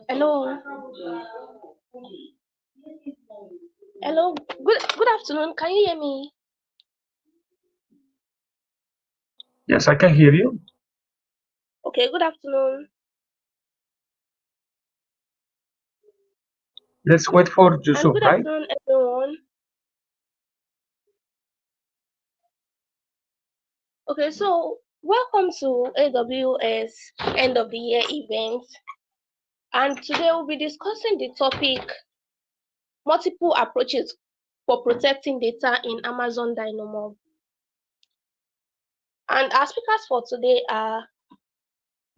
Hello. Hello. Good afternoon. Can you hear me? Yes, I can hear you. Okay, good afternoon. Let's wait for And Yusuf, good right? afternoon everyone. Okay, so welcome to AWS End of the Year event. And today we'll be discussing the topic multiple approaches for protecting data in Amazon Dynamo. And our speakers for today are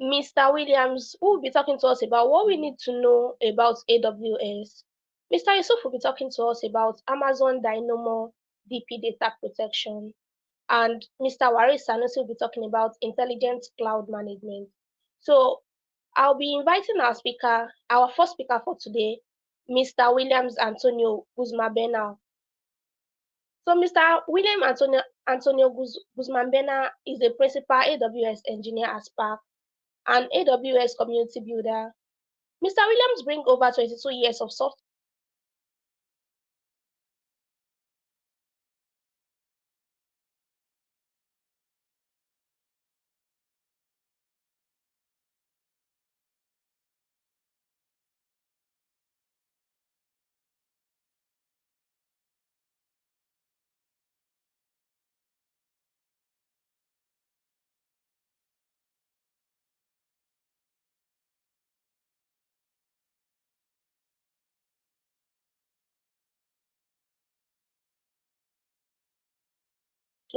Mr. Williams, who will be talking to us about what we need to know about AWS. Mr. Yusuf will be talking to us about Amazon Dynamo DB data protection. And Mr. Waris Sanusi will be talking about intelligent cloud management. So I'll be inviting our first speaker for today, Mr. Williams Antonio Guzmabena. So Mr. William Antonio Guzmabena is a principal AWS engineer at Spark, an AWS community builder. Mr. Williams brings over 22 years of software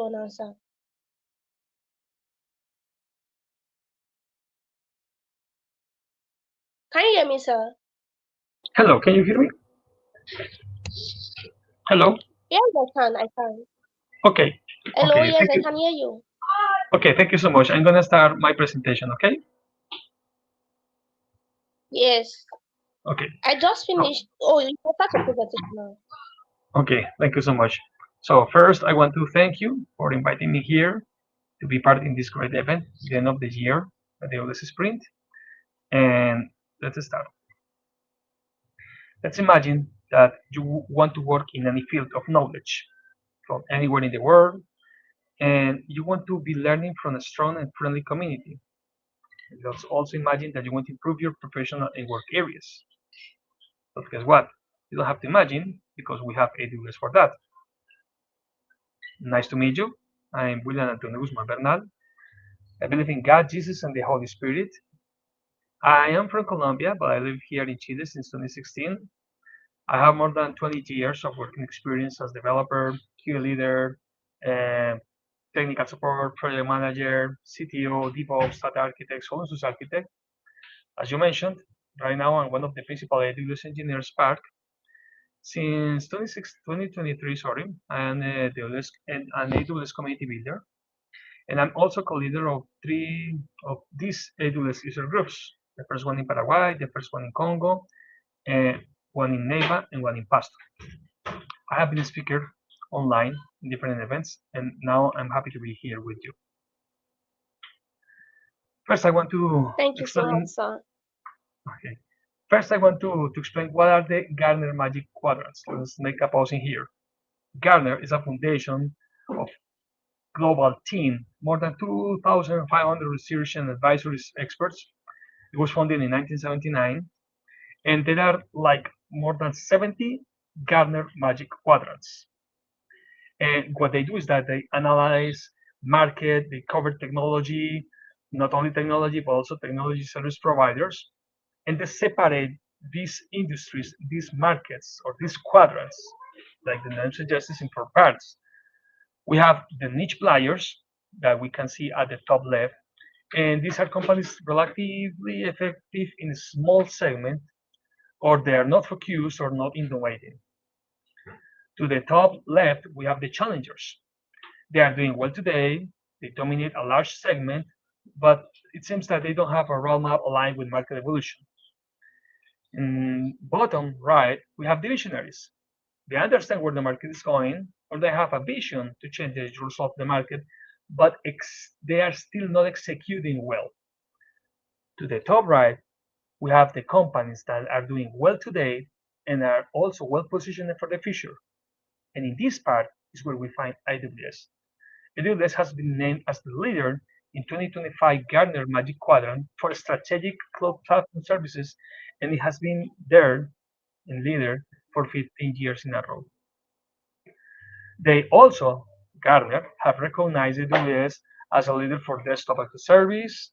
now, sir. Can you hear me, sir? Hello, can you hear me? Hello? Yes, I can. I can. Okay, Hello, okay, yes, thank I you. can hear you. Okay, thank you so much. I'm gonna start my presentation, okay? Yes. Okay, I just so, finished. Oh, you can start your presentation now. okay, thank you so much. So first, I want to thank you for inviting me here to be part in this great event, the end of the year, the AWS Sprint. And let's start. Let's imagine that you want to work in any field of knowledge from anywhere in the world, and you want to be learning from a strong and friendly community. Let's also imagine that you want to improve your professional and work areas. But guess what? You don't have to imagine because we have AWS for that. Nice to meet you. I'm William Antonio Guzman Bernal. I believe in God, Jesus, and the Holy Spirit. I am from Colombia, but I live here in Chile since 2016. I have more than 20 years of working experience as developer, QA leader, uh, technical support, project manager, CTO, DevOps, data architect, solutions architect. As you mentioned, right now I'm one of the principal AWS engineers Spark. Since 2023, sorry, I'm an AWS community builder, and I'm also co-leader of three of these AWS user groups. The first one in Paraguay, the first one in Congo, and one in Neiva, and one in Pasto. I have been a speaker online in different events, and now I'm happy to be here with you. First, I want to Thank you so much, explain. sir. Okay. First, I want to explain what are the Gartner Magic Quadrants. Let's make a pause in here. Gartner is a foundation of global team, more than 2,500 research and advisory experts. It was founded in 1979, and there are like more than 70 Gartner Magic Quadrants. And what they do is that they analyze market, they cover technology, not only technology, but also technology service providers, and they separate these industries, these markets, or these quadrants, like the name suggests, in four parts. We have the niche players that we can see at the top left, and these are companies relatively effective in a small segment, or they are not focused or not innovating. To the top left, we have the challengers. They are doing well today, they dominate a large segment, but it seems that they don't have a roadmap aligned with market evolution. In bottom right, we have the visionaries. They understand where the market is going, or they have a vision to change the rules of the market, but they are still not executing well. To the top right, We have the companies that are doing well today and are also well positioned for the future. And in this part is where we find AWS. AWS has been named as the leader in 2025 Gartner Magic Quadrant for strategic cloud platform services, and it has been there and leader for 15 years in a row. They also, Gartner, have recognized AWS as a leader for desktop as a service,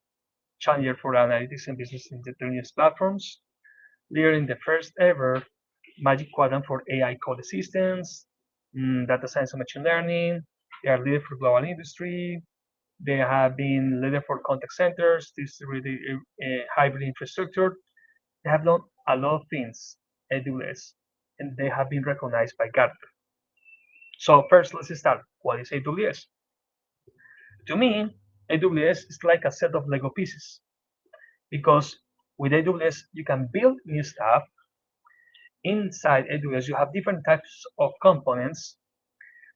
challenger for analytics and business intelligence platforms, leader in the first ever Magic Quadrant for AI code assistants, data science and machine learning. They are leader for global industry. They have been leader for contact centers, distributed hybrid infrastructure. They have done a lot of things, AWS, and they have been recognized by Gartner. So first, let's start. What is AWS? To me, AWS is like a set of Lego pieces because with AWS you can build new stuff. Inside AWS you have different types of components,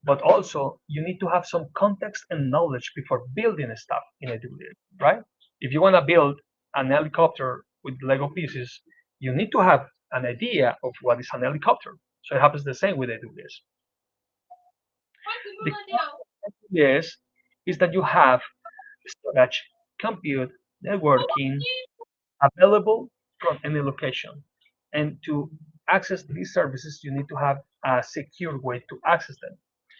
but also you need to have some context and knowledge before building stuff in AWS, right? If you want to build an helicopter with Lego pieces, you need to have an idea of what is an helicopter. So it happens the same with AWS. The AWS is that you have storage, compute, networking available from any location. And to access these services, you need to have a secure way to access them.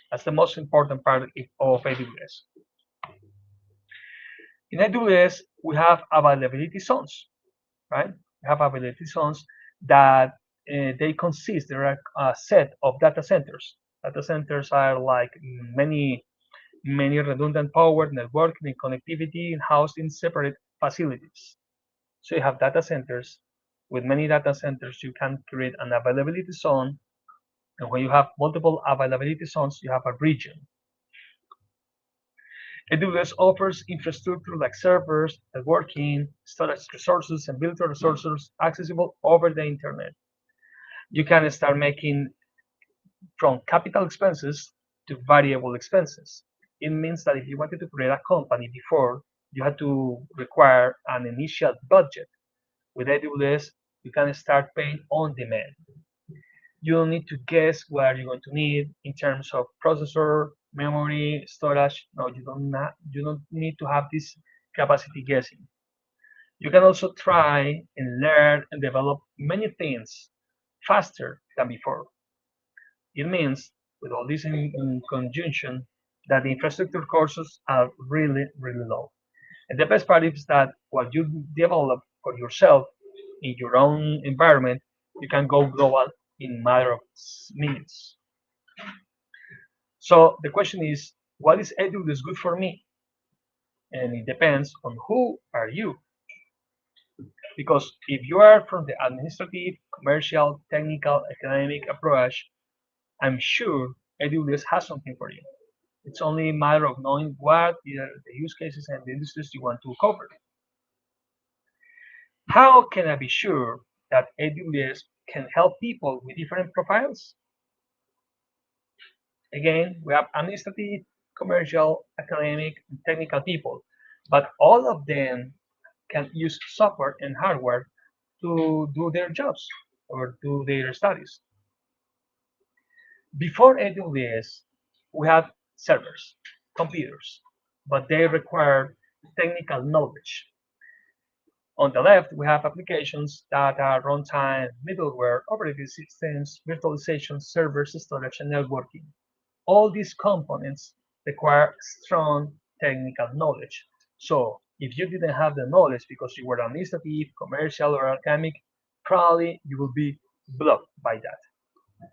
That's the most important part of AWS. In AWS, we have availability zones, right? We have availability zones that they consist, there are a set of data centers. Data centers are like many redundant power, networking, and connectivity housed in separate facilities. So you have data centers. With many data centers, you can create an availability zone. And when you have multiple availability zones, you have a region. AWS offers infrastructure like servers, networking, storage resources, and virtual resources accessible over the internet. You can start making from capital expenses to variable expenses. It means that if you wanted to create a company before, you had to require an initial budget. With AWS, you can start paying on demand. You don't need to guess what you're going to need in terms of processor, memory, storage. No, you don't need to have this capacity guessing. You can also try and learn and develop many things faster than before. It means, with all this in conjunction, that the infrastructure costs are really, really low. And the best part is that what you develop for yourself in your own environment, you can go global in a matter of minutes. So the question is, what is AWS good for me? And it depends on who are you. Because if you are from the administrative, commercial, technical, academic approach, I'm sure AWS has something for you. It's only a matter of knowing what are the use cases and the industries you want to cover. How can I be sure that AWS can help people with different profiles? Again, we have administrative, commercial, academic, and technical people, but all of them can use software and hardware to do their jobs or do their studies. Before AWS, we had servers, computers, but they require technical knowledge. On the left, we have applications that are runtime, middleware, operating systems, virtualization, servers, storage, and networking. All these components require strong technical knowledge. So if you didn't have the knowledge because you were administrative, commercial, or academic, probably you will be blocked by that.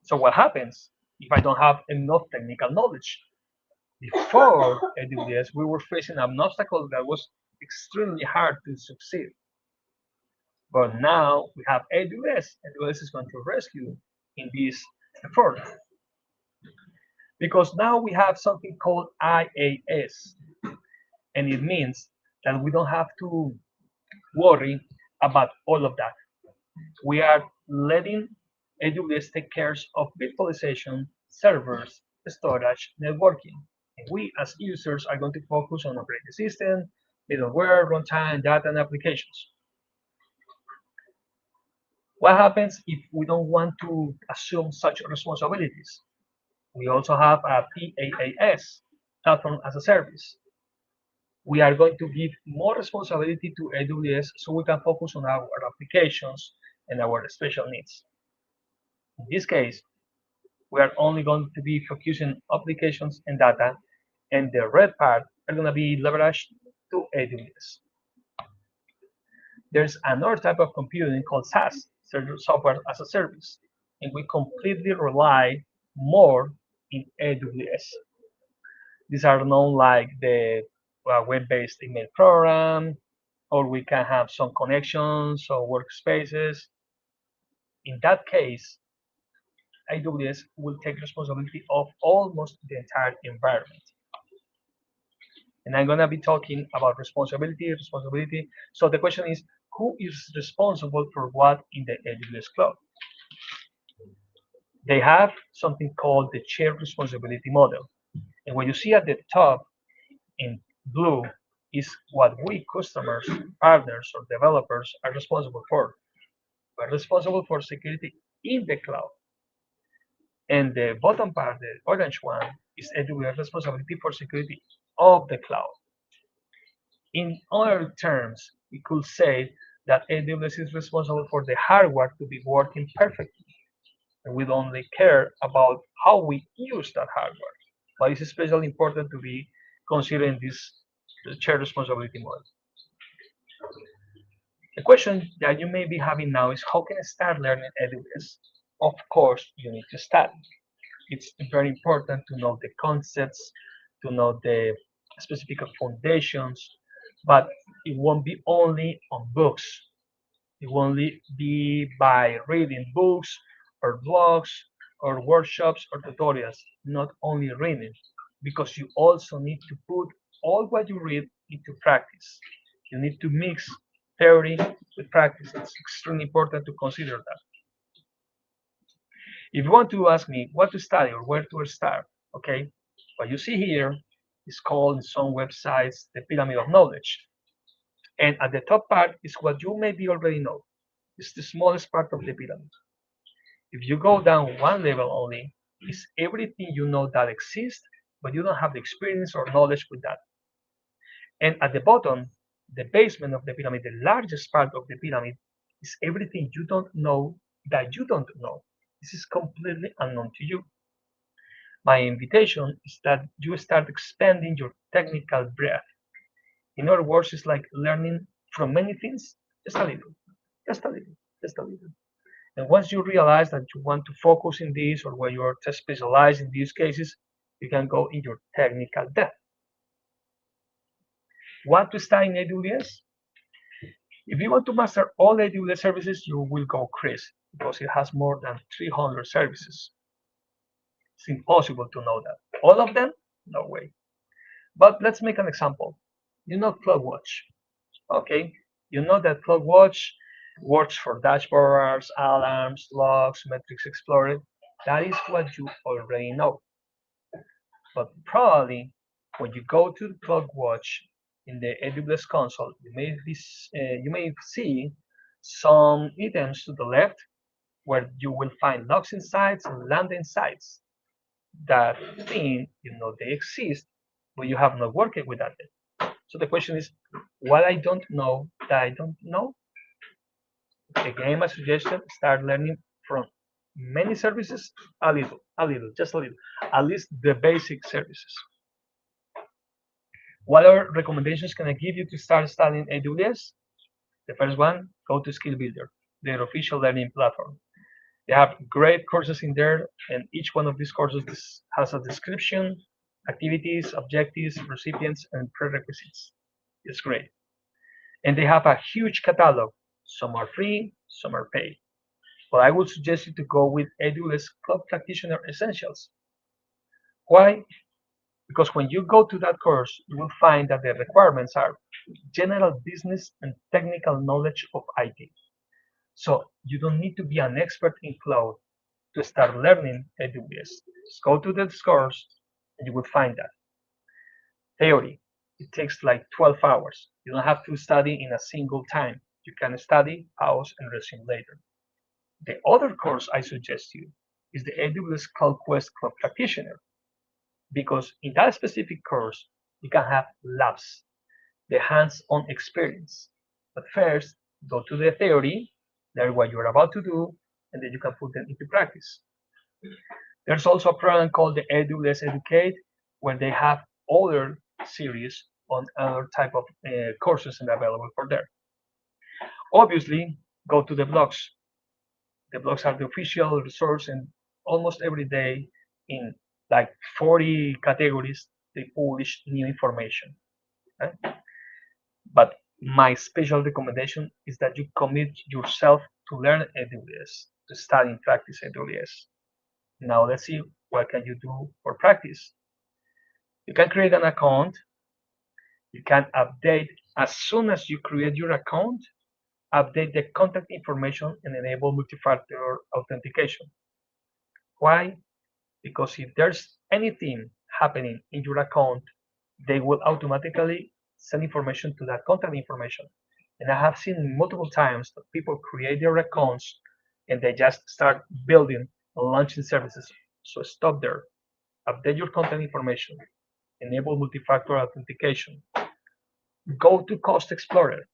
So what happens if I don't have enough technical knowledge? Before AWS, we were facing an obstacle that was extremely hard to succeed. But now we have AWS. AWS is going to rescue in this effort because now we have something called IaaS, and it means that we don't have to worry about all of that. We are letting AWS take care of virtualization, servers, storage, networking. And we as users are going to focus on operating system, middleware, runtime, data, and applications. What happens if we don't want to assume such responsibilities? We also have a PaaS, Platform as a Service. We are going to give more responsibility to AWS so we can focus on our applications and our special needs. In this case, we are only going to be focusing on applications and data, and the red part are going to be leveraged to AWS. There's another type of computing called SaaS, Software as a Service, and we completely rely more in AWS. These are known like the web-based email program, or we can have some connections or workspaces. In that case, AWS will take responsibility of almost the entire environment. And I'm gonna be talking about responsibility. So the question is, who is responsible for what in the AWS cloud? They have something called the shared responsibility model. And what you see at the top in blue is what we customers, partners, or developers are responsible for. We're responsible for security in the cloud. And the bottom part, the orange one, is AWS responsibility for security of the cloud. In other terms, we could say that AWS is responsible for the hardware to be working perfectly. And we only care about how we use that hardware. But it's especially important to be considering this shared responsibility model. The question that you may be having now is how can I start learning AWS? Of course, you need to study. It's very important to know the concepts, to know the specific foundations, but it won't be only on books. It won't be by reading books or blogs or workshops or tutorials, not only reading, because you also need to put all what you read into practice. You need to mix theory with practice. It's extremely important to consider that. If you want to ask me what to study or where to start, okay, what you see here is called in some websites the pyramid of knowledge. And at the top part is what you maybe already know. It's the smallest part of the pyramid. If you go down one level only, it's everything you know that exists, but you don't have the experience or knowledge with that. And at the bottom, the basement of the pyramid, the largest part of the pyramid, is everything you don't know that you don't know. This is completely unknown to you. My invitation is that you start expanding your technical breadth. In other words, it's like learning from many things, just a little, just a little, just a little. And once you realize that you want to focus in this or where you are specialized in these cases, you can go in your technical depth. What to study in AWS? If you want to master all AWS services, you will go crazy because it has more than 300 services. It's impossible to know that. All of them? No way. But let's make an example. You know CloudWatch. Okay, you know that CloudWatch works for dashboards, alarms, logs, metrics explorer. That is what you already know. But probably when you go to CloudWatch in the AWS console, you may see some items to the left where you will find logs insights and landing sites. That thing, you know they exist, but you have not worked with that yet. So the question is, what I don't know that I don't know? Again, my suggestion, start learning from many services, a little, just a little, at least the basic services. What are recommendations can I give you to start studying AWS? The first one, go to Skill Builder, their official learning platform. They have great courses in there, and each one of these courses has a description, activities, objectives, recipients, and prerequisites. It's great. And they have a huge catalog. Some are free, some are paid. But I would suggest you to go with AWS Cloud Practitioner Essentials. Why? Because when you go to that course, you will find that the requirements are general business and technical knowledge of IT. So you don't need to be an expert in cloud to start learning AWS. Just go to this course and you will find that. Theory, it takes like 12 hours. You don't have to study in a single time. You can study, pause, and resume later. The other course I suggest you is the AWS Cloud Quest Cloud Practitioner, because in that specific course, you can have labs, the hands-on experience. But first, go to the theory, learn what you're about to do, and then you can put them into practice. There's also a program called the AWS Educate, where they have other series on other type of courses and available for there. Obviously, go to the blogs. The blogs are the official resource, and almost every day in like 40 categories, they publish new information. Okay? But my special recommendation is that you commit yourself to learn AWS, to study and practice AWS. Now let's see what can you do for practice. You can create an account. You can update as soon as you create your account, update the contact information and enable multi-factor authentication. Why? Because if there's anything happening in your account, they will automatically send information to that contact information. And I have seen multiple times that people create their accounts and they just start building and launching services. So stop there. Update your contact information. Enable multi-factor authentication. Go to Cost Explorer.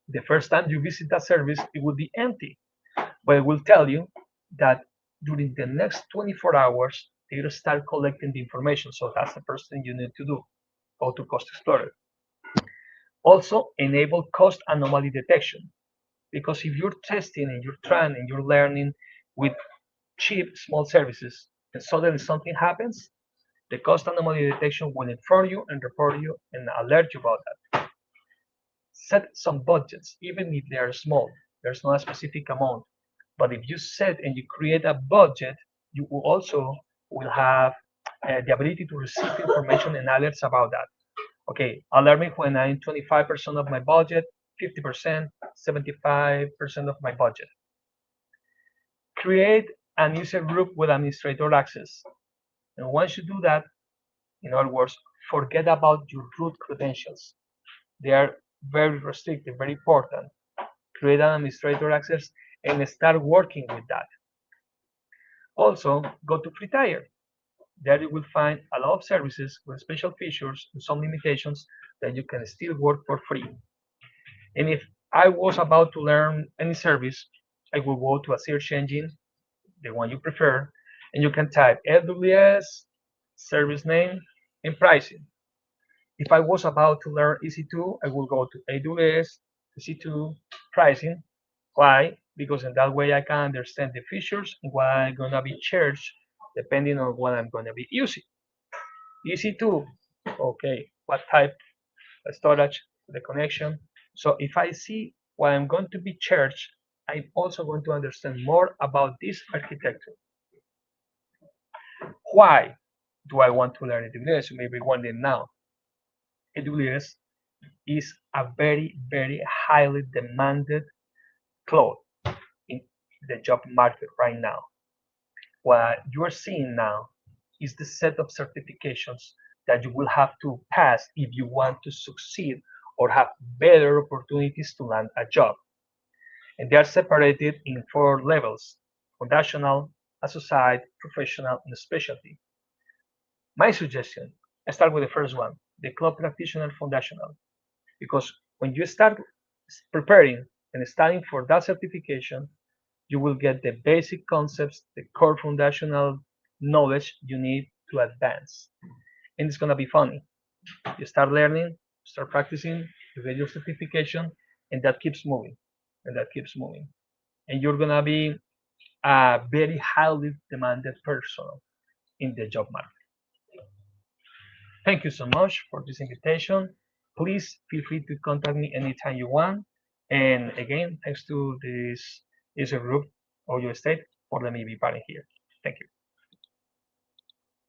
The first time you visit that service, it will be empty, but it will tell you that during the next 24 hours, they will start collecting the information. So that's the first thing you need to do. Go to Cost Explorer. Also, enable cost anomaly detection, because if you're testing and you're trying and you're learning with cheap small services and suddenly something happens, the cost anomaly detection will inform you and report you and alert you about that. Set some budgets, even if they are small. There's not a specific amount. But if you set and you create a budget, you will also will have the ability to receive information and alerts about that. Okay, alert me when I'm 25% of my budget, 50%, 75% of my budget. Create an user group with administrator access. And once you do that, in other words, forget about your root credentials. They are very restricted, very important. Create an administrator access and start working with that. Also, go to Free Tier. There you will find a lot of services with special features and some limitations that you can still work for free. And if I was about to learn any service, I will go to a search engine, the one you prefer, and you can type AWS, service name, and pricing. If I was about to learn EC2, I will go to AWS, EC2, pricing. Why? Because in that way I can understand the features and what I'm going to be charged depending on what I'm going to be using. EC2, okay, what type of storage, the connection. So if I see what I'm going to be charged, I'm also going to understand more about this architecture. Why do I want to learn AWS? You may be wondering now. AWS is a very, very highly demanded cloud in the job market right now. What you are seeing now is the set of certifications that you will have to pass if you want to succeed or have better opportunities to land a job. And they are separated in 4 levels: foundational, associate, professional, and specialty. My suggestion, I start with the first one, the Cloud Practitioner Foundational, because when you start preparing and studying for that certification, you will get the basic concepts, the core foundational knowledge you need to advance. And it's going to be funny. You start learning, start practicing, you get your certification, and that keeps moving, and that keeps moving. And you're going to be a very highly demanded person in the job market. Thank you so much for this invitation. Please feel free to contact me anytime you want. And again, thanks to this user group or your state for letting me be part of here. Thank you.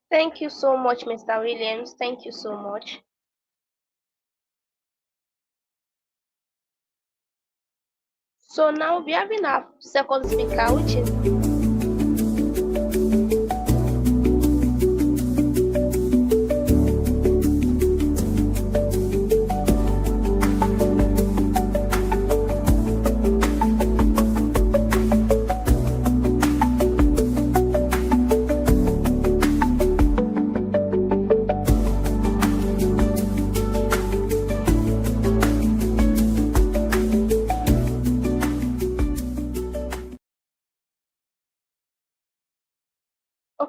Thank you so much, Mr. Williams. Thank you so much. So now we are having our second speaker, which is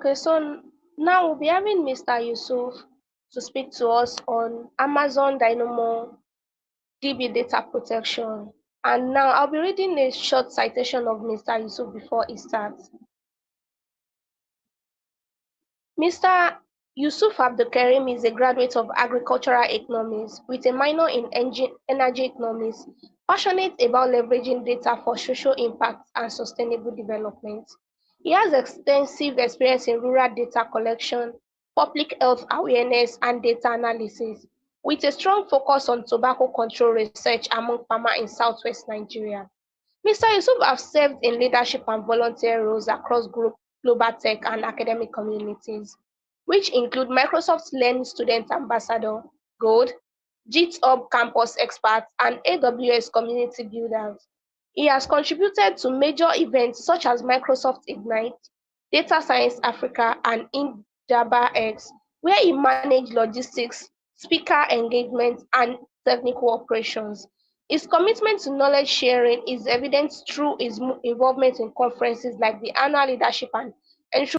Okay, so now we'll be having Mr. Yusuf to speak to us on Amazon Dynamo DB data protection. And now I'll be reading a short citation of Mr. Yusuf before he starts. Mr. Yusuf Abdulkarim is a graduate of agricultural economics with a minor in energy economics, passionate about leveraging data for social impact and sustainable development. He has extensive experience in rural data collection, public health awareness, and data analysis, with a strong focus on tobacco control research among farmers in southwest Nigeria. Mr. Yusuf has served in leadership and volunteer roles across global tech and academic communities, which include Microsoft Learn Student Ambassador, Gold, GitHub Campus Expert, and AWS Community Builders. He has contributed to major events such as Microsoft Ignite, Data Science Africa, and Indaba X, where he managed logistics, speaker engagement, and technical operations. His commitment to knowledge sharing is evident through his involvement in conferences like the Annual Leadership and Entry.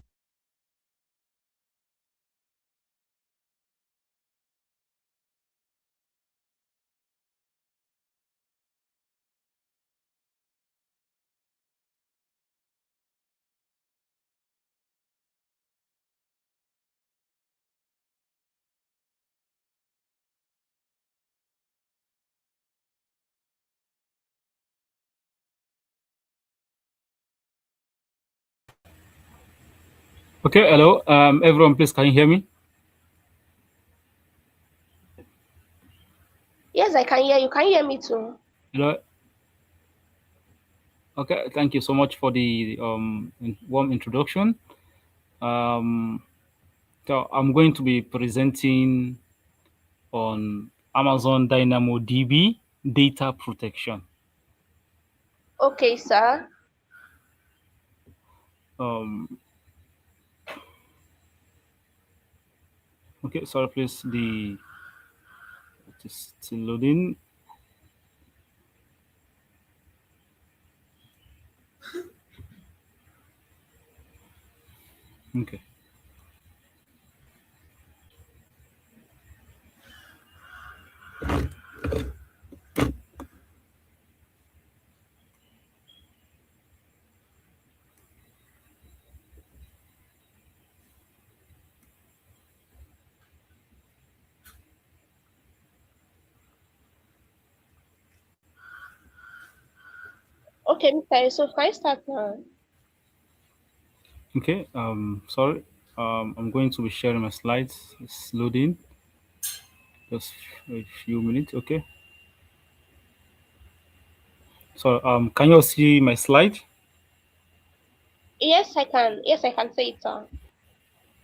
Okay, hello. Everyone, please, can you hear me? Yes, I can hear you. Can you hear me too? Hello. Okay, thank you so much for the warm introduction. Um, so I'm going to be presenting on Amazon Dynamo DB data protection. Okay, sir. Um, okay, sorry, please. It is still loading. Okay. Okay, Mr. Yusuf, can you start now? Okay. Sorry. I'm going to be sharing my slides. It's loading. Just a few minutes. Okay. So, can you all see my slide? Yes, I can. Yes, I can say it, sir.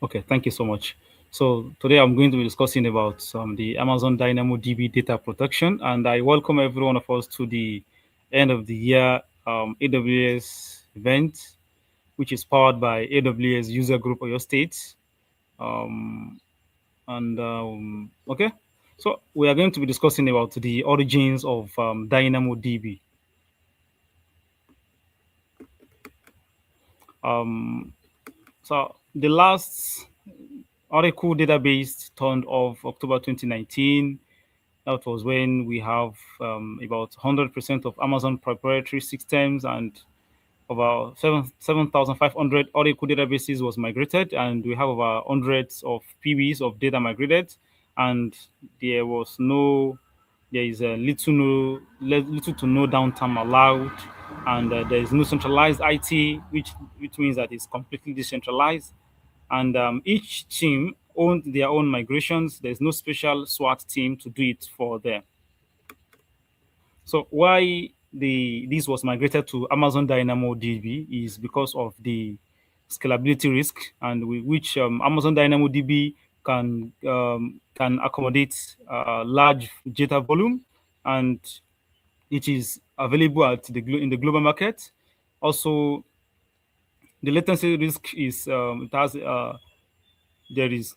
Okay, thank you so much. So today I'm going to be discussing about the Amazon Dynamo DB data protection, and I welcome every one of us to the end of the year AWS event, which is powered by AWS User Group Oyo State. Um, okay, so we are going to be discussing about the origins of Dynamo DB. Um, so the last Oracle database turned off October 2019. That was when we have about 100% of Amazon proprietary systems and about 7,500 Oracle databases was migrated, and we have over hundreds of PBs of data migrated, and there was no, there is a little to no downtime allowed, and there is no centralized IT, which means that it's completely decentralized, and each team owned their own migrations. There's no special SWAT team to do it for them. So why this was migrated to Amazon Dynamo DB is because of the scalability risk, and which Amazon Dynamo DB can accommodate large data volume, and it is available at in the global market. Also, the latency risk is there is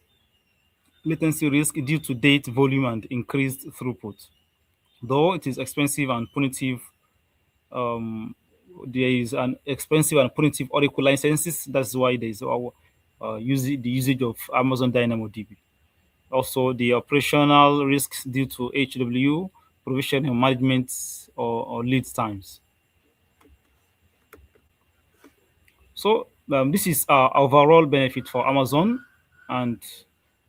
latency risk due to data volume and increased throughput. Though it is expensive and punitive, um, there is an expensive and punitive Oracle licenses. That's why there is the usage of Amazon Dynamo DB. Also, the operational risks due to HW provision and management or lead times. So this is our overall benefit for Amazon, and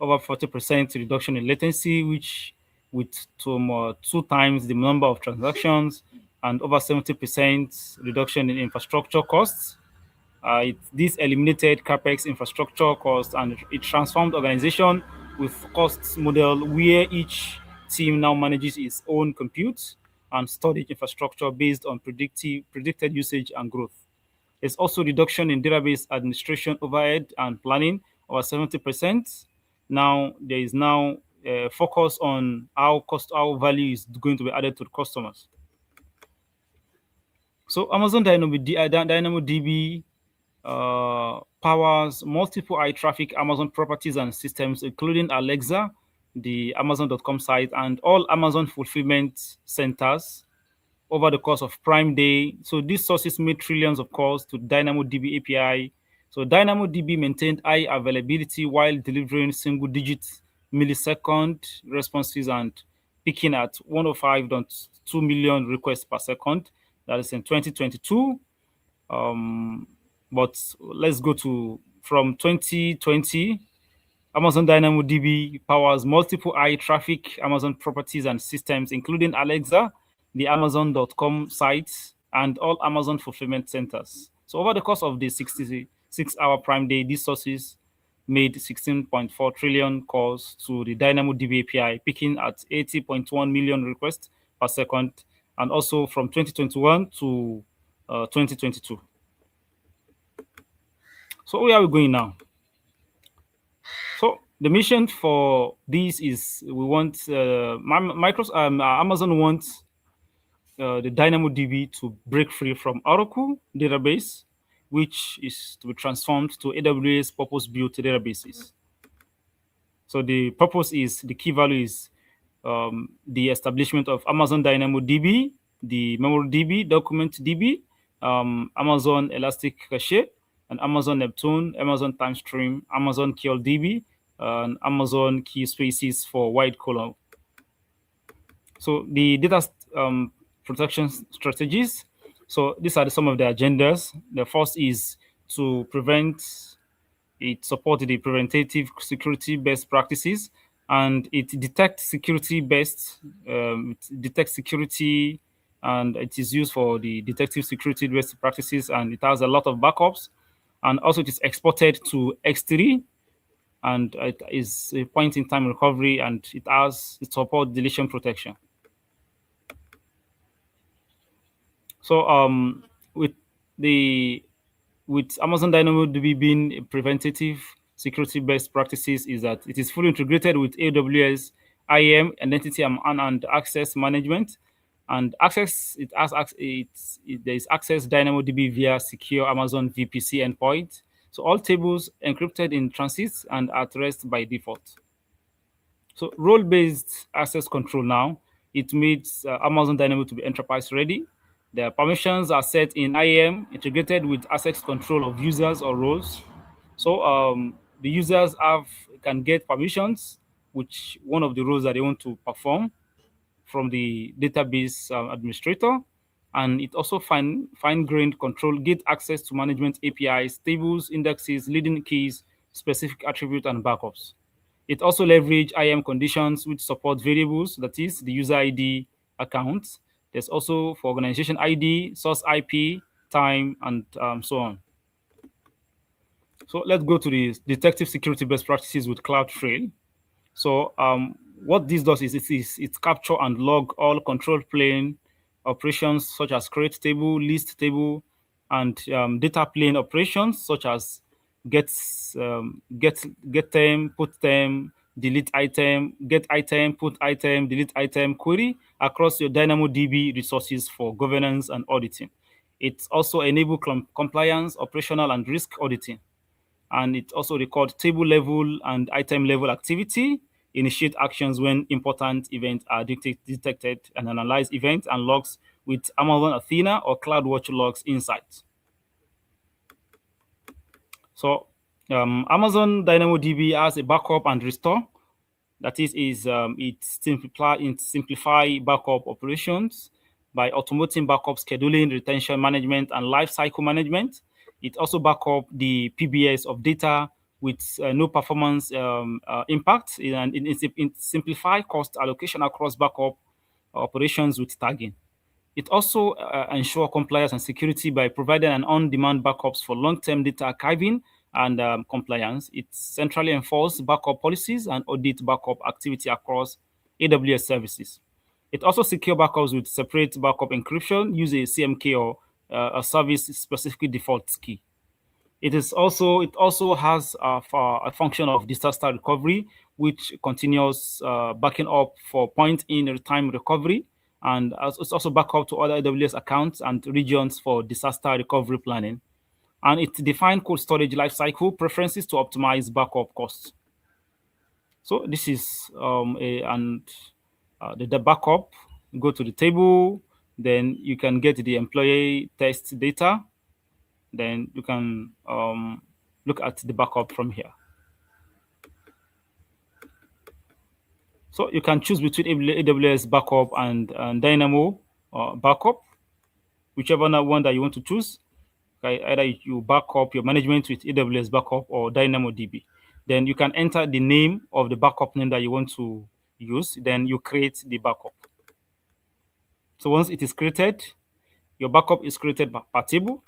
over 40% reduction in latency, which with two times the number of transactions, and over 70% reduction in infrastructure costs. This eliminated capex infrastructure costs, and it transformed organization with cost model where each team now manages its own compute and storage infrastructure based on predicted usage and growth. There's also reduction in database administration overhead and planning, over 70%. Now there is now a focus on how value is going to be added to the customers. So Amazon Dynamo DB powers multiple high traffic Amazon properties and systems, including Alexa, the Amazon.com site, and all Amazon fulfillment centers over the course of Prime Day. So these sources made trillions of calls to Dynamo DB API. So Dynamo DB maintained high availability while delivering single-digit millisecond responses and peaking at 105.2 million requests per second. That is in 2022. But let's go to from 2020. Amazon Dynamo DB powers multiple high traffic Amazon properties and systems, including Alexa, the Amazon.com sites, and all Amazon fulfillment centers. So over the course of the 66-hour Prime Day, these sources made 16.4 trillion calls to the Dynamo DB API, peaking at 80.1 million requests per second, and also from 2021 to 2022. So where are we going now? So the mission for this is we want Amazon wants the Dynamo DB to break free from Oracle database, which is to be transformed to AWS purpose-built databases. So the purpose is, the key value is the establishment of Amazon Dynamo DB, the Memory DB, Document DB, Amazon Elastic Cache, and Amazon Neptune, Amazon TimeStream, Amazon QLDB, and Amazon Key Spaces for wide column. So the data protection strategies. So these are some of the agendas. The first is to support the preventative security best practices, and it detects security and it is used for the detective security best practices, and it has a lot of backups, and also it is exported to X3, and it is a point-in-time recovery, and it supports deletion protection. So with Amazon Dynamo DB being a preventative security best practices, is that it is fully integrated with AWS IAM, identity and access management, and there is access Dynamo DB via secure Amazon VPC endpoint. So all tables encrypted in transit and at rest by default. So role-based access control now, it makes Amazon Dynamo to be enterprise ready. The permissions are set in IAM, integrated with access control of users or roles. So the users can get permissions, which one of the roles that they want to perform from the database administrator. And it also fine-grained control, get access to management APIs, tables, indexes, leading keys, specific attributes, and backups. It also leverages IAM conditions, which support variables, that is the user ID accounts. There's also for organization ID, source IP, time, and so on. So let's go to the detective security best practices with CloudTrail. So what this does is it capture and log all control plane operations such as create table, list table, and data plane operations such as get them, put them, delete item, get item, put item, delete item query across your Dynamo DB resources for governance and auditing. It also enables compliance, operational, and risk auditing. And it also records table level and item level activity, initiate actions when important events are detected, and analyze events and logs with Amazon Athena or CloudWatch logs insights. So Amazon Dynamo DB has a backup and restore. That is it simplify backup operations by automating backup scheduling, retention management, and life cycle management. It also backup the PBS of data with no performance impact, and it simplify cost allocation across backup operations with tagging. It also ensure compliance and security by providing an on-demand backups for long-term data archiving and compliance. It centrally enforces backup policies and audit backup activity across AWS services. It also secure backups with separate backup encryption, use a CMK or a service-specific default key. It also has a function of disaster recovery, which continues backing up for point in time recovery, and it's also backup to other AWS accounts and regions for disaster recovery planning. And it defines cold storage lifecycle preferences to optimize backup costs. So this is the backup. Go to the table, then you can get the employee test data. Then you can look at the backup from here. So you can choose between AWS backup and Dynamo backup, whichever one that you want to choose. Okay, either you back up your management with AWS backup or Dynamo DB. Then you can enter the name of the backup name that you want to use. Then you create the backup. So once it is created, your backup is created per table.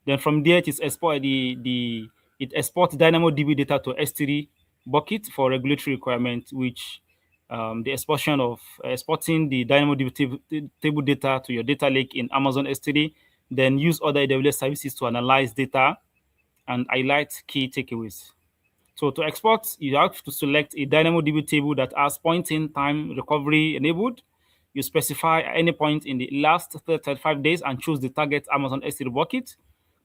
Then from there, it is it exports Dynamo DB data to S3 bucket for regulatory requirement, which the exporting the Dynamo DB table data to your data lake in Amazon S3, then use other AWS services to analyze data and highlight key takeaways. So to export, you have to select a Dynamo DB table that has point-in-time recovery enabled. You specify any point in the last 35 days and choose the target Amazon S3 bucket.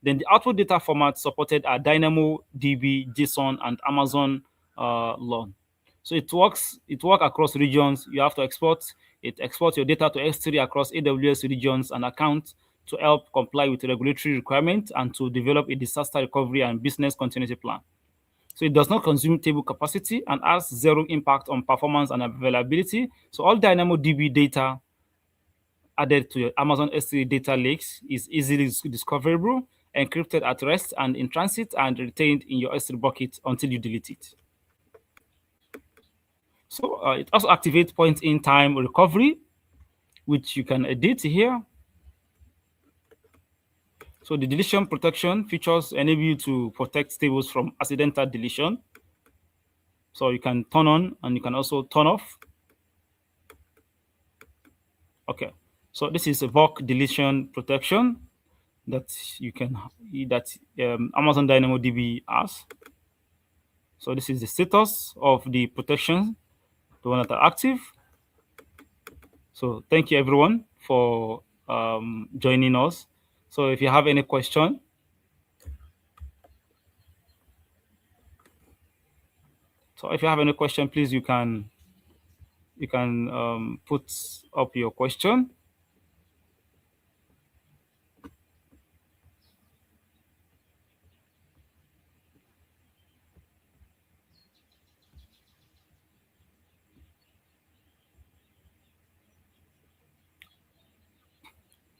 Then the output data format supported are Dynamo DB, JSON, and Amazon LON. So it works across regions. You have to export. It exports your data to S3 across AWS regions and accounts to help comply with regulatory requirements and to develop a disaster recovery and business continuity plan. So it does not consume table capacity and has zero impact on performance and availability. So all Dynamo DB data added to your Amazon S3 data lakes is easily discoverable, encrypted at rest and in transit, and retained in your S3 bucket until you delete it. So it also activates point-in-time recovery, which you can edit here. So the deletion protection features enable you to protect tables from accidental deletion. So you can turn on and you can also turn off. Okay, so this is a bulk deletion protection that you can Amazon Dynamo DB has. So this is the status of the protection, the one that are active. So thank you everyone for joining us. So if you have any question, please you can put up your question.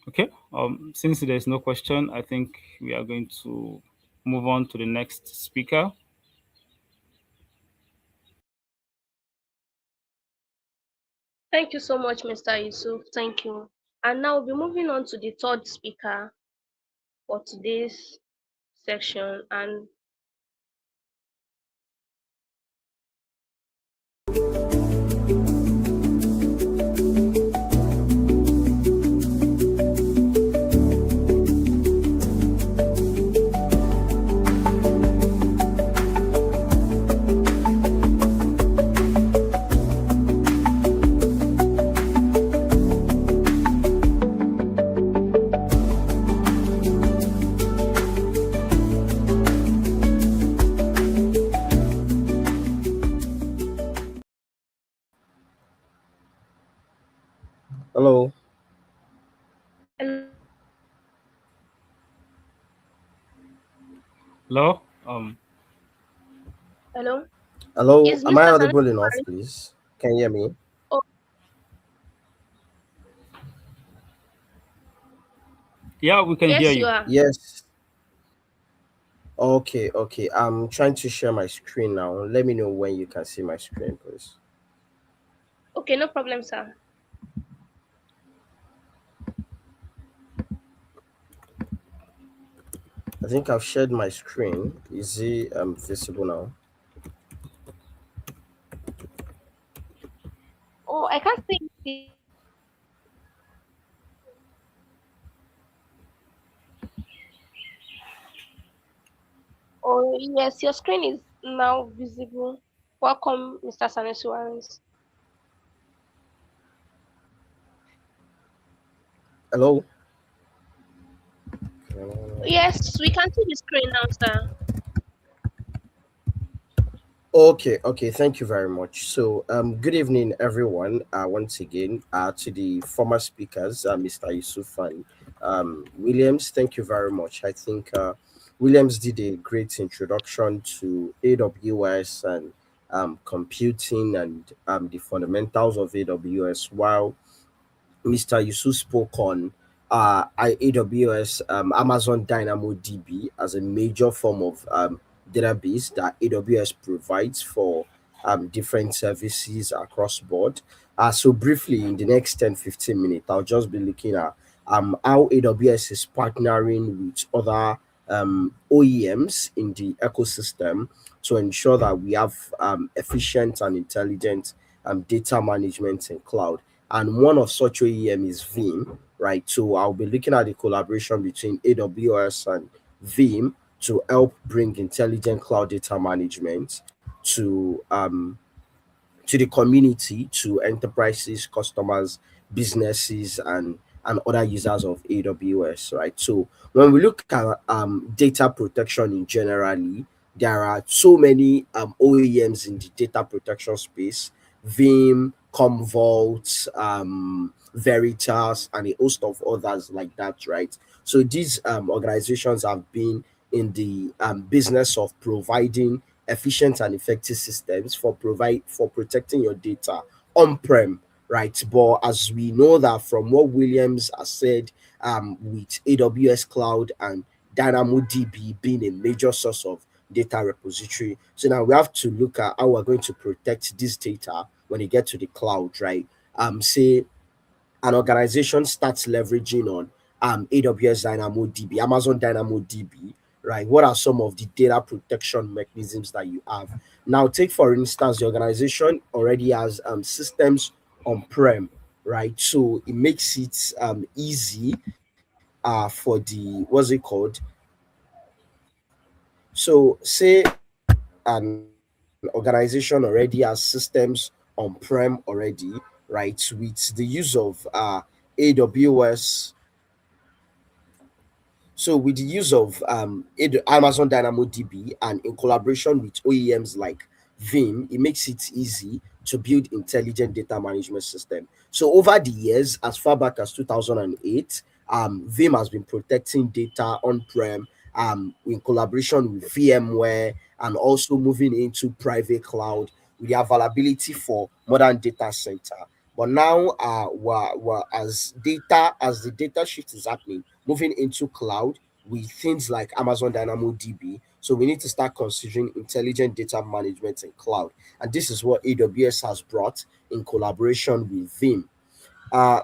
Okay, since there's no question, I think we are going to move on to the next speaker. Thank you so much, Mr. Yusuf. Thank you. And now we'll be moving on to the third speaker for today's section. And Hello. hello. Hello. Um, Hello? Hello, Is am I Mr. audible enough, Sanusi? please? Can you hear me? Oh, yeah, we can hear yes, you you. are. Yes. Okay, okay. I'm trying to share my screen now. Let me know when you can see my screen, please. Okay, no problem, sir. I think I've shared my screen. Is it visible now? Oh, I can't see it. Oh, yes, your screen is now visible. Welcome, Mr. Sanusi. Hello? Yes, we can see the screen now, sir. Okay, okay, thank you very much. So, good evening, everyone. Once again, to the former speakers, Mr. Yusuf and Williams, thank you very much. I think Williams did a great introduction to AWS and computing and the fundamentals of AWS, while Mr. Yusuf spoke on AWS Amazon Dynamo DB as a major form of database that AWS provides for different services across board. So briefly, in the next 10-15 minutes, I'll just be looking at how AWS is partnering with other OEMs in the ecosystem to ensure that we have efficient and intelligent data management in cloud, and one of such OEM is Veeam, right? So I'll be looking at the collaboration between AWS and Veeam to help bring intelligent cloud data management to the community, to enterprises, customers, businesses, and other users of AWS, right? So when we look at data protection in generally, there are so many OEMs in the data protection space: Vim, Commvault, Veritas, and a host of others like that, right? So these organizations have been in the business of providing efficient and effective systems for protecting your data on-prem, right? But as we know that from what Williams has said, with AWS Cloud and Dynamo DB being a major source of data repository, so now we have to look at how we're going to protect this data when you get to the cloud, right? Say an organization starts leveraging on AWS Dynamo DB, Amazon Dynamo DB, right? What are some of the data protection mechanisms that you have? Now, take for instance, the organization already has systems on prem, right? So it makes it easy for the what's it called? So, say an organization already has systems on prem already, right? With the use of AWS. So with the use of Amazon Dynamo DB and in collaboration with OEMs like Vim, it makes it easy to build intelligent data management system. So over the years, as far back as 2008, Vim has been protecting data on-prem in collaboration with VMware, and also moving into private cloud with the availability for modern data center. But now, as the data shift is happening, moving into cloud with things like Amazon Dynamo DB. So we need to start considering intelligent data management in cloud. And this is what AWS has brought in collaboration with Vim.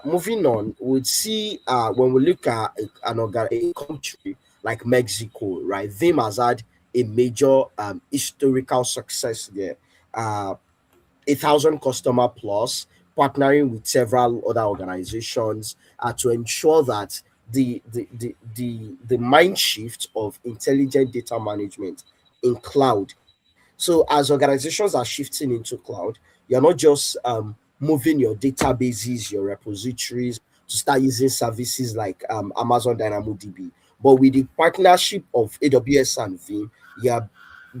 Moving on, we'd see when we look at a country like Mexico, right? Vim has had a major historical success there. Uh, 1,000 customer plus, partnering with several other organizations to ensure that the mind shift of intelligent data management in cloud. So as organizations are shifting into cloud, you're not just moving your databases, your repositories to start using services like Amazon Dynamo DB, but with the partnership of AWS and Vim, you're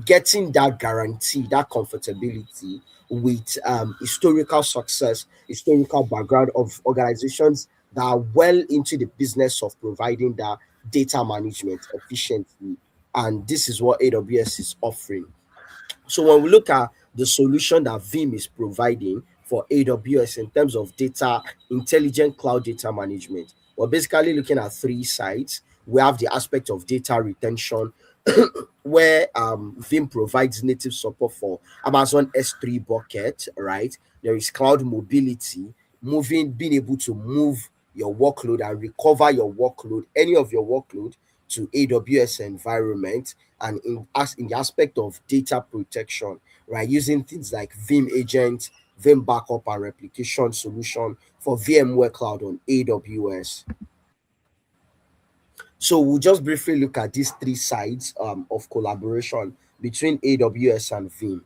getting that guarantee, that comfortability with historical success, historical background of organizations that are well into the business of providing that data management efficiently. and this is what AWS is offering. So when we look at the solution that Vim is providing for AWS in terms of data, intelligent cloud data management, we're basically looking at three sides. We have the aspect of data retention, where Vim provides native support for Amazon S3 bucket, right? There is cloud mobility, being able to move your workload and recover your workload, any of your workload, to AWS environment, and in the aspect of data protection, right? Using things like Vim Agent, Vim Backup and Replication solution for VMware Cloud on AWS. So we'll just briefly look at these three sides of collaboration between AWS and Vim.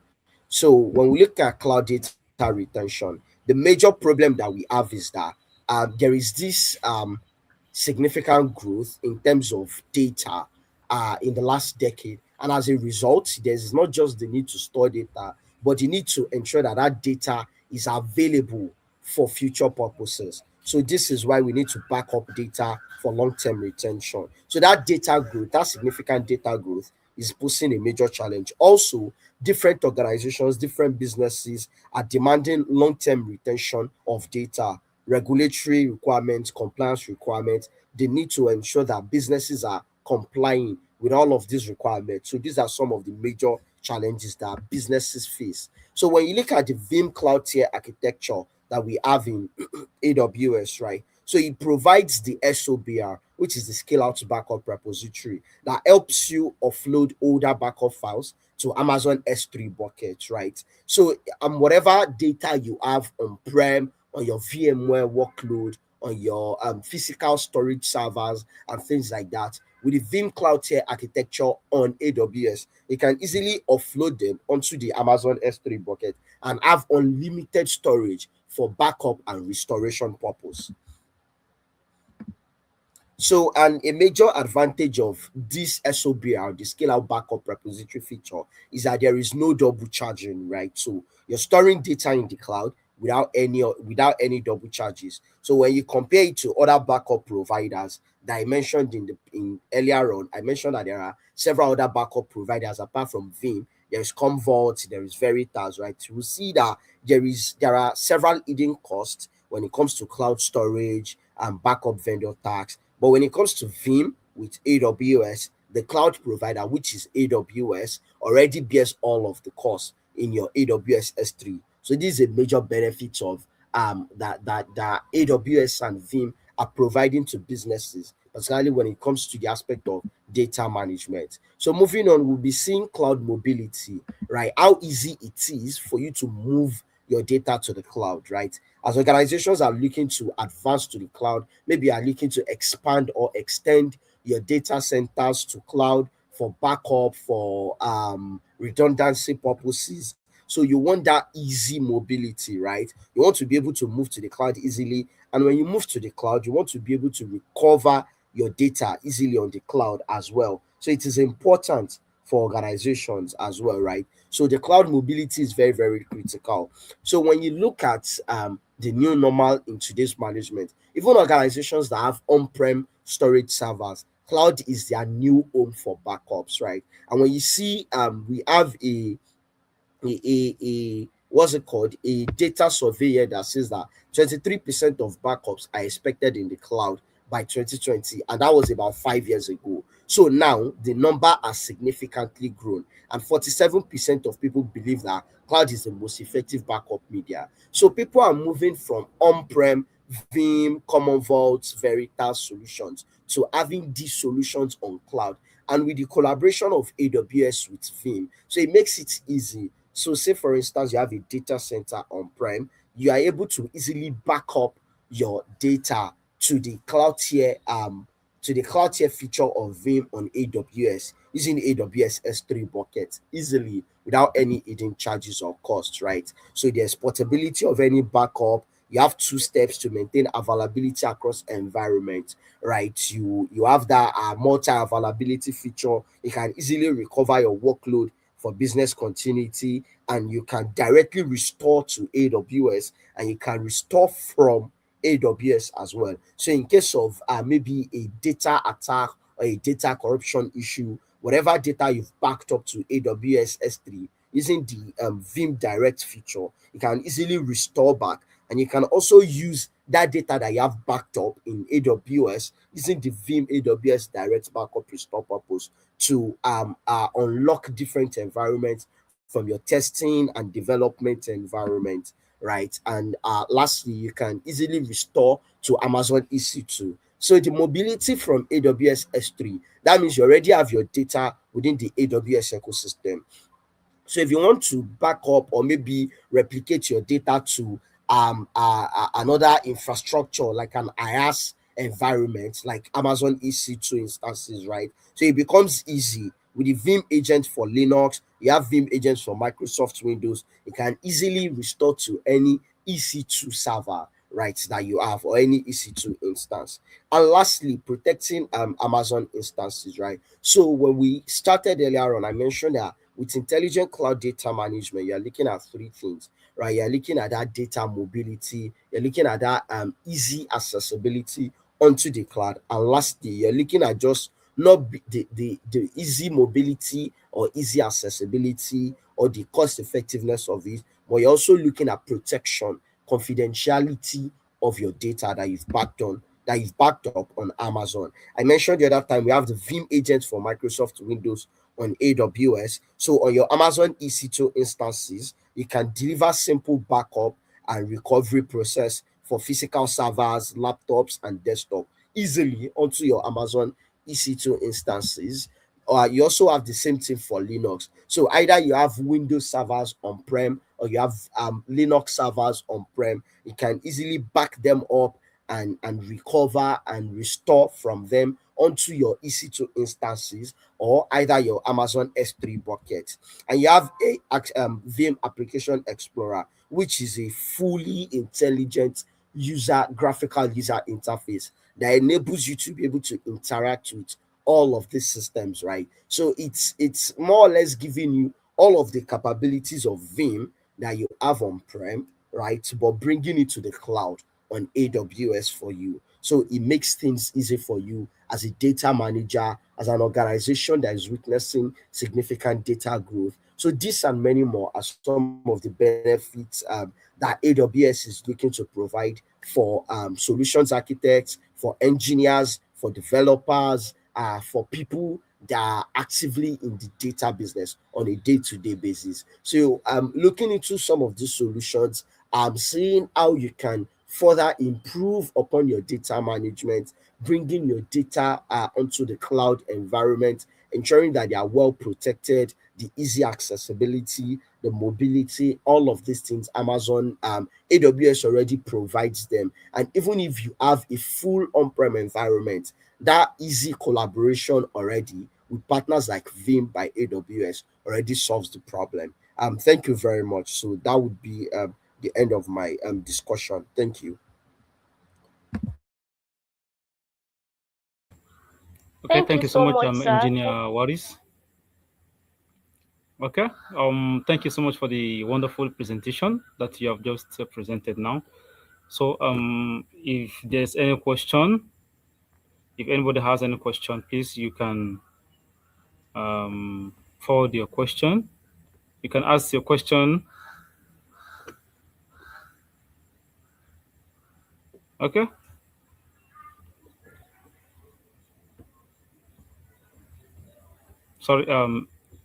So when we look at cloud data retention, the major problem that we have is that there is this significant growth in terms of data in the last decade. And as a result, there's not just the need to store data, but you need to ensure that that data is available for future purposes. So this is why we need to back up data for long-term retention. So that data growth, that significant data growth, is posing a major challenge. Also, different organizations, different businesses are demanding long-term retention of data, regulatory requirements, compliance requirements. They need to ensure that businesses are complying with all of these requirements. So these are some of the major challenges that businesses face. So when you look at the Vim cloud tier architecture that we have in AWS, right? So it provides the SOBR, which is the scale out backup repository, that helps you offload older backup files to Amazon S3 buckets, right? So whatever data you have on prem, on your VMware workload, on your physical storage servers and things like that, with the Vim Cloud Tier architecture on AWS, you can easily offload them onto the Amazon S3 bucket and have unlimited storage for backup and restoration purpose. So, and a major advantage of this SOBR, the scale out backup repository feature, is that there is no double charging, right? So you're storing data in the cloud without any double charges. So when you compare it to other backup providers that I mentioned in earlier on, I mentioned that there are several other backup providers apart from Vim. There is Commvault, there is Veritas, right? You will see that there are several hidden costs when it comes to cloud storage and backup vendor tax. But when it comes to Vim with AWS, the cloud provider, which is AWS, already bears all of the costs in your AWS S3. So this is a major benefit of that AWS and Vim are providing to businesses, particularly when it comes to the aspect of data management. So moving on, we'll be seeing cloud mobility, right? How easy it is for you to move your data to the cloud, right? As organizations are looking to advance to the cloud, maybe are looking to expand or extend your data centers to cloud for backup, for redundancy purposes. So you want that easy mobility, right? You want to be able to move to the cloud easily. And when you move to the cloud, you want to be able to recover your data easily on the cloud as well. So it is important for organizations as well, right? So the cloud mobility is very, very critical. So when you look at the new normal in today's management, even organizations that have on-prem storage servers, cloud is their new home for backups, right? And when you see we have a what's it called, a data surveyor that says that 23% of backups are expected in the cloud by 2020, and that was about 5 years ago. So now the number has significantly grown, and 47% of people believe that cloud is the most effective backup media. So people are moving from on-prem Vim, Common Vault, Veritas solutions to having these solutions on cloud, and with the collaboration of AWS with Vim, so it makes it easy. So say for instance you have a data center on prem, you are able to easily back up your data to the cloud tier feature of Vim on AWS using AWS S3 bucket easily without any hidden charges or costs, right? So there's portability of any backup. You have two steps to maintain availability across environment, right? You have that multi availability feature. You can easily recover your workload for business continuity, and you can directly restore to AWS, and you can restore from AWS as well. So in case of maybe a data attack or a data corruption issue, whatever data you've backed up to AWS S3 using the Vim Direct feature. You can easily restore back, and you can also use that data that you have backed up in AWS using the Vim AWS Direct Backup Restore purpose to unlock different environments from your testing and development environment, right? And lastly, you can easily restore to Amazon EC2. So the mobility from AWS S3, that means you already have your data within the AWS ecosystem. So if you want to back up or maybe replicate your data to another infrastructure like an IaaS environment like Amazon EC2 instances, right? So it becomes easy with the Vim agent for Linux. You have Vim agents for Microsoft Windows. You can easily restore to any EC2 server, right, that you have, or any EC2 instance. And lastly, protecting Amazon instances, right? So when we started earlier on, I mentioned that with intelligent cloud data management, you're looking at three things, right? You're looking at that data mobility, you're looking at that easy accessibility onto the cloud, and lastly, you're looking at just not the easy mobility or easy accessibility or the cost effectiveness of it, but you're also looking at protection, confidentiality of your data that you've backed up on Amazon. I mentioned the other time we have the Vim agent for Microsoft Windows on AWS. So on your Amazon EC2 instances, you can deliver simple backup and recovery process for physical servers, laptops, and desktop easily onto your Amazon EC2 instances. You also have the same thing for Linux. So either you have Windows servers on-prem or you have Linux servers on-prem. You can easily back them up and recover and restore from them onto your EC2 instances or either your Amazon S3 bucket. And you have a Vim Application Explorer, which is a fully intelligent graphical user interface that enables you to be able to interact with all of these systems, right? So it's more or less giving you all of the capabilities of Vim that you have on-prem, right? But bringing it to the cloud on AWS for you. So it makes things easy for you as a data manager, as an organization that is witnessing significant data growth. So this and many more are some of the benefits that AWS is looking to provide for solutions architects, for engineers, for developers, for people that are actively in the data business on a day-to-day basis. So looking into some of these solutions, seeing how you can further improve upon your data management, bringing your data onto the cloud environment, ensuring that they are well protected, the easy accessibility, the mobility, all of these things. Amazon, AWS already provides them. And even if you have a full on-prem environment, that easy collaboration already with partners like Vim by AWS already solves the problem. Thank you very much. So that would be the end of my discussion. Thank you. Okay, Thank thank you you so so much, much, sir. Engineer Waris. Okay, thank you so much for the wonderful presentation that you have just presented now. So, if there's any question, if anybody has any question, please you can forward your question. You can ask your question. Okay. Sorry,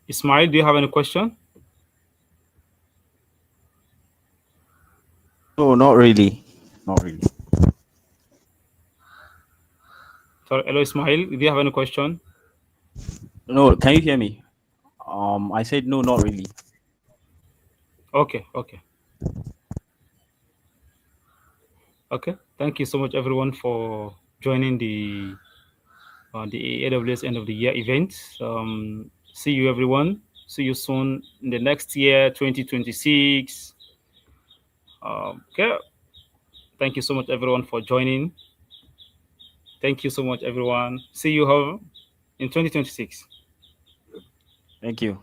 Ismail, do you have any question? No, not really. Not really. Sorry, hello, Ismail, do you have any question? No, can you hear me? I said no, not really. Okay, okay. Okay, thank you so much, everyone, for joining the AWS End of the Year event. See you, everyone. See you soon in the next year, 2026. Okay. Thank you so much, everyone, for joining. Thank you so much, everyone. See you in 2026. Thank you.